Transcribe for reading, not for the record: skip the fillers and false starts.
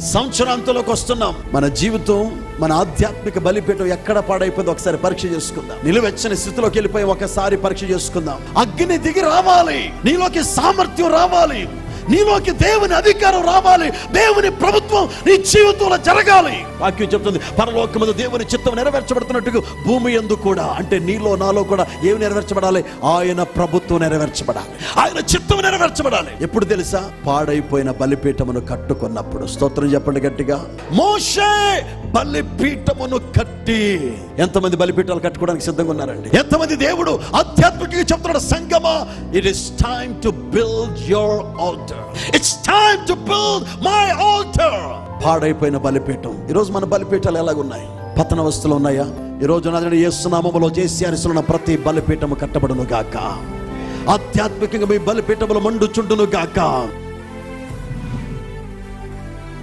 సంవత్సరాంతంలోకి వస్తున్నాం. మన జీవితం, మన ఆధ్యాత్మిక బలిపీఠం ఎక్కడ పాడైపోయిందో ఒకసారి పరీక్ష చేసుకుందాం. నిలువెచ్చని స్థితిలోకి వెళ్ళిపోయి ఒకసారి పరీక్ష చేసుకుందాం. అగ్ని దిగి రావాలి, నీలోకి సామర్థ్యం రావాలి, నీలోకి దేవుని అధికారం రావాలి, దేవుని ప్రభుత్వం నీ జీవితంలో జరగాలి. వాక్యం చెప్తుంది, పరలోకమందు దేవుని చిత్తం నెరవేర్చబడుతున్నట్టుగా భూమి యందు కూడా, అంటే నీలో నాలో కూడా ఏమి నెరవేర్చబడాలి? ఆయన ప్రభుత్వం నెరవేర్చబడాలి, ఆయన చిత్తం నెరవేర్చబడాలి. ఎప్పుడు తెలుసా? పాడైపోయిన బలిపీఠమును కట్టుకున్నప్పుడు. స్తోత్రం చెప్పండి గట్టిగా. మోషే బలిపీఠమును కట్టి. ఎంతమంది బలిపీఠాలు కట్టుకోవడానికి సిద్ధంగా ఉన్నారండి? ఎంతమంది దేవుడు ఆధ్యాత్మికంగా చెప్తున్నాడు, సంగమా, it is time to build your altar. It's time to build my altar. పాడైపోయిన బలిపీఠం. ఈరోజు మన బలిపీఠాలు ఎలాగున్నాయి? పతన వస్తువులు ఉన్నాయా? ఈరోజు యేసు నామములో జేసీఆర్ఎస్లో ప్రతి బలిపీఠము కట్టబడును గాక. ఆధ్యాత్మికంగా మీ బలిపీఠములు మండుచుండును గాక.